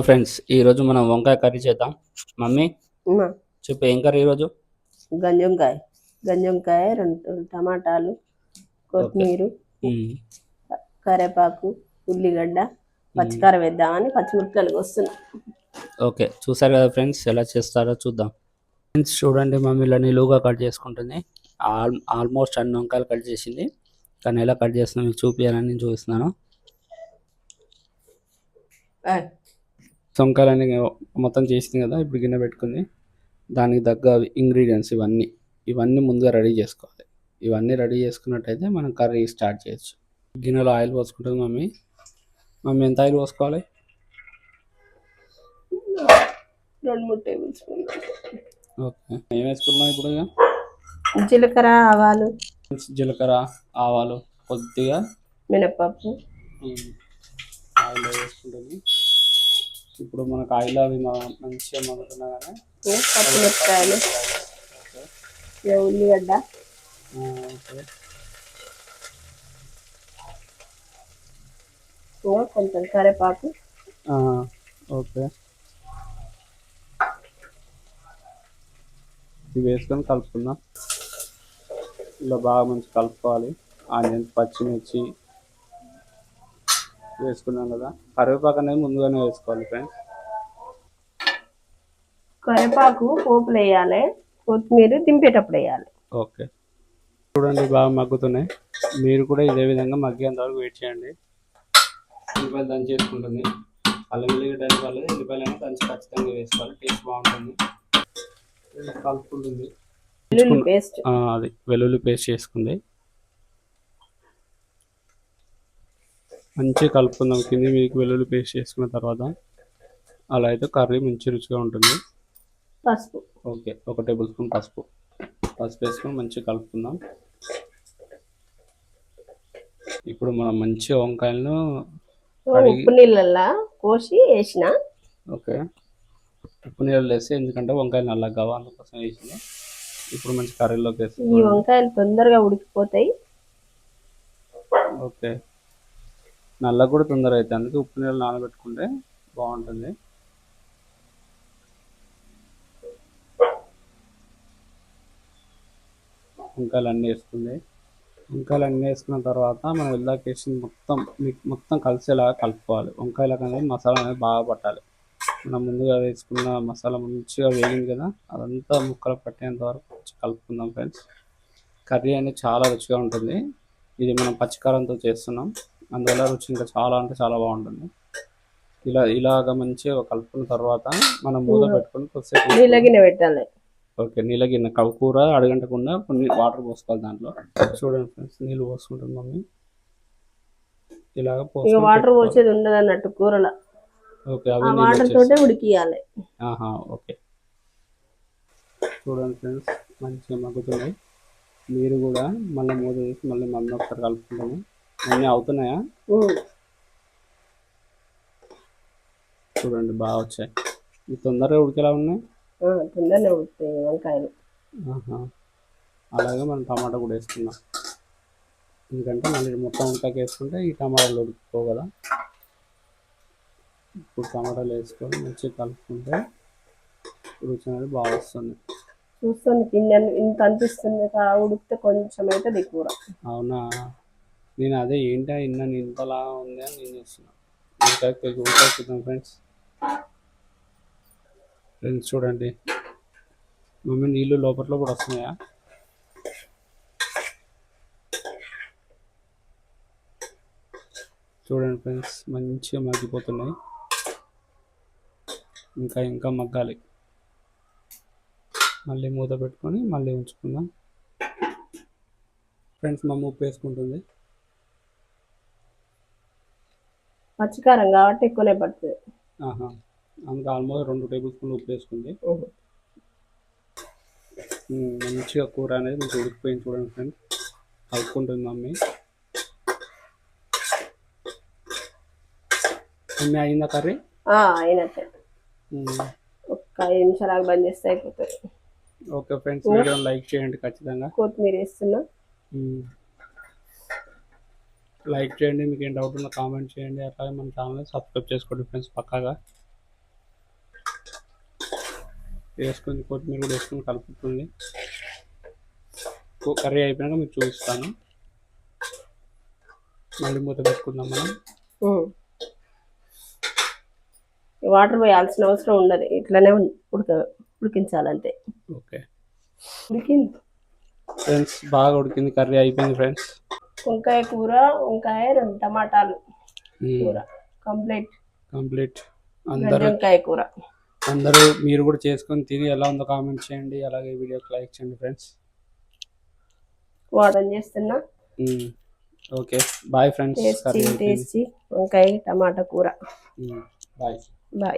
Friends ఈరోజు మనం వంకాయ కర్రీ చేద్దాం. మమ్మీ ఉమ్మా, చెప్పు ఏం కర్రీ ఈరోజు? గంజంకాయ గంజంకాయ 2 టమాటాలు, ఓకే. కొత్తిమీర, కరివేపాకు, ఉల్లిగడ్డ, పచ్చికారం వేద్దామని పచ్చిమిరపకాయలు కోస్తున్నా. ఓకే, చూసారు కదా ఫ్రెండ్స్, ఎలా చేస్తారో చూద్దాం. ఫ్రెండ్స్ చూడండి, మమ్మీ ఇలా నిలువుగా కట్ చేసుకుంటుంది. ఆల్మోస్ట్ అన్ని వంకాయలు కట్ చేసింది, కానీ ఎలా కట్ చేస్తున్నా మీకు చూపించాలని నేను చూపిస్తున్నాను. వంకాయలన్నీ మొత్తం చేసింది కదా, ఇప్పుడు గిన్నె పెట్టుకుంది. దానికి తగ్గ ఇంగ్రీడియంట్స్ ఇవన్నీ ముందుగా రెడీ చేసుకోవాలి. ఇవన్నీ రెడీ చేసుకున్నట్టయితే మనం కర్రీ స్టార్ట్ చేయొచ్చు. గిన్నెలో ఆయిల్ పోసుకుంటుంది మమ్మీ. ఎంత ఆయిల్ పోసుకోవాలి? 2-3 టేబుల్ స్పూన్. ఓకే, ఏం వేసుకున్నాం ఇప్పుడు? జీలకర్ర, ఆవాలు, కొద్దిగా మినపప్పు, ఆయిల్ వేసుకుంటుంది. ఇప్పుడు మనకు ఆయిల్ అవి మంచిగా మగ్గుతున్నా కానీ పచ్చిమిరపకాయలు, ఉల్లిగడ్డ, కొంచెం కరివేపాకు. ఓకే, ఇది వేసుకొని కలుపుకుందాం. ఇలా బాగా మంచి కలుపుకోవాలి. ఆనియన్స్, పచ్చిమిర్చి వేసుకున్నాం కదా. కరివేపాకు అనేది ముందుగానే వేసుకోవాలి ఫ్రెండ్స్. కరివేపాకు పోపులు వేయాలి, కొత్తిమీర దింపేటప్పుడు వేయాలి. ఓకే, చూడండి బాగా మగ్గుతున్నాయి. మీరు కూడా ఇదే విధంగా మగ్గేంత వరకు వెయిట్ చేయండి. ఉల్లిపాయలు దంచి వేసుకుంటుంది. అల్లం వెల్లిగడ్డ వాళ్ళు ఉల్లిపాయలు దంచి ఖచ్చితంగా వేసుకోవాలి, టేస్ట్ బాగుంటుంది. కలుపుకుంటుంది. అది వెల్లుల్లి పేస్ట్ చేసుకుంది. మంచిగా కలుపుకుందాం. కింది మీకు వెల్లుల్లి పేస్ట్ చేసుకున్న తర్వాత అలా అయితే కర్రీ మంచి రుచిగా ఉంటుంది. పసుపు, ఓకే, 1 టేబుల్ స్పూన్ పసుపు వేసుకొని మంచిగా కలుపుకుందాం. ఇప్పుడు మనం మంచిగా వంకాయలను ఉప్పు నీళ్ళల్లో కోసి వేసిన. ఓకే, ఉప్పు నీళ్ళు వేసి, ఎందుకంటే వంకాయలు నల్లగా కావు, అందుకోసం వేసింది. ఇప్పుడు మంచి కర్రీలోకి వేసి ఈ వంకాయలు తొందరగా ఉడికిపోతాయి. ఓకే, నల్లగా కూడా తొందరగా అవుతాయి, అందుకే ఉప్పు నీళ్ళు నానబెట్టుకుంటే బాగుంటుంది. వంకాయలు అన్నీ వేసుకున్న తర్వాత మనం ఇందాక వేసి మొత్తం కలిసేలాగా కలుపుకోవాలి. వంకాయలకు అనేది మసాలా అనేది బాగా పట్టాలి. మనం ముందుగా వేసుకున్న మసాలా మంచిగా వేగింది కదా, అదంతా ముక్కలు పట్టేంత వరకు కలుపుకుందాం ఫ్రెండ్స్. కర్రీ అనేది చాలా రుచిగా ఉంటుంది. ఇది మనం పచ్చికారంతో చేస్తున్నాం, అందువల్ల రుచి ఇంకా చాలా అంటే చాలా బాగుంటుంది. ఇలాగ మంచిగా కలుపుకున్న తర్వాత మనం మూత పెట్టుకొని కొద్దిసేపు పెట్టాలి. ఓకే, నీళ్ళ గిన్నె కూర అడగంటకుండా కొన్ని వాటర్ పోసుకోవాలి దాంట్లో. చూడండి ఫ్రెండ్స్, నీళ్ళు పోసుకుంటుంది మమ్మీ. ఇలాగ వాటర్ పోసేది ఉండదు అన్నట్టు కూరలో. ఓకే, వాటర్ తోటే ఉడికియాలి. ఓకే, చూడండి ఫ్రెండ్స్, మంచిగా మగ్గుతున్నాయి. మీరు కూడా మళ్ళీ మూత వేసి మళ్ళీ ఒకసారి కలుపుకుంటాము. అన్నీ అవుతున్నాయా? చూడండి బాగా వచ్చాయి. ఇవి తొందరగా ఉడికేలా ఉన్నాయి. తొందరగా ఉడుకుతాయి వంకాయలు. అలాగే మనం టమాటా కూడా వేసుకున్నాం, ఎందుకంటే మళ్ళీ మొత్తం వంకాయకి వేసుకుంటే ఈ టమాటాలు ఉడికిపోవు కదా. ఇప్పుడు టమాటాలు వేసుకొని మంచిగా కలుపుకుంటే రుచి అనేది బాగా వస్తుంది. చూస్తుంది ఇంత అనిపిస్తుంది, ఉడికితే కొంచెం అయితే కూర. అవునా, నేను అదే ఏంటా ఇంతలా ఉంది అని నేను చూస్తున్నాను. చూద్దాం ఫ్రెండ్స్. చూడండి మమ్మీ, నీళ్ళు లోపల కూడా వస్తున్నాయా? చూడండి ఫ్రెండ్స్, మంచిగా మగ్గిపోతున్నాయి. ఇంకా మగ్గాలి. మళ్ళీ మూత పెట్టుకొని మళ్ళీ ఉంచుకుందాం ఫ్రెండ్స్. మా ఉప్పు వేసుకుంటుంది. పచ్చికారం కాబట్టి ఎక్కువనే పడుతుంది. అందుకే ఆల్మోస్ట్ 2 టేబుల్ స్పూన్లు ఉప్పు వేసుకుంది. మంచిగా కూర అనేది మంచిగా ఉడికిపోయింది. చూడండి ఫ్రెండ్స్, కలుపుకుంటుంది మమ్మీ. అయిందా కర్రీ? అయినట్టే. ఒక 5 నిమిషాలు బంద్ చేస్తే అయిపోతుంది. ఓకే ఫ్రెండ్స్, వీడియోని లైక్ చేయండి ఖచ్చితంగా. కొత్తిమీర వేస్తున్నా. లైక్ చేయండి, మీకు ఏం డౌట్ ఉన్నా కామెంట్ చేయండి. అట్లాగే మన ఛానల్ని సబ్స్క్రైబ్ చేసుకోండి ఫ్రెండ్స్ పక్కాగా. వేసుకొని కొత్తిమీర కూడా వేసుకొని కలుపుతుంది. కర్రీ అయిపోయాక మీకు చూపిస్తాను. మళ్ళీ మూత పెట్టుకుందాం మనం. వాటర్ పోయాల్సిన అవసరం ఉండదు, ఇట్లనే ఉడికించాలంతే. ఓకే ఉడికింది ఫ్రెండ్స్, బాగా ఉడికింది, కర్రీ అయిపోయింది ఫ్రెండ్స్. వంకాయ కూర, వంకాయ 2 టమాటాలు కూర కంప్లీట్. వంకాయ కూర అందరూ మీరు కూడా చేసుకొని తిని ఎలా ఉందో కామెంట్ చేయండి. అలాగే వీడియోకి లైక్ చేయండి ఫ్రెండ్స్. వాటర్ చేస్తున్నా. Okay bye friends. టేస్టీ వంకాయ టమాటా కూర. బాయ్. బాయ్.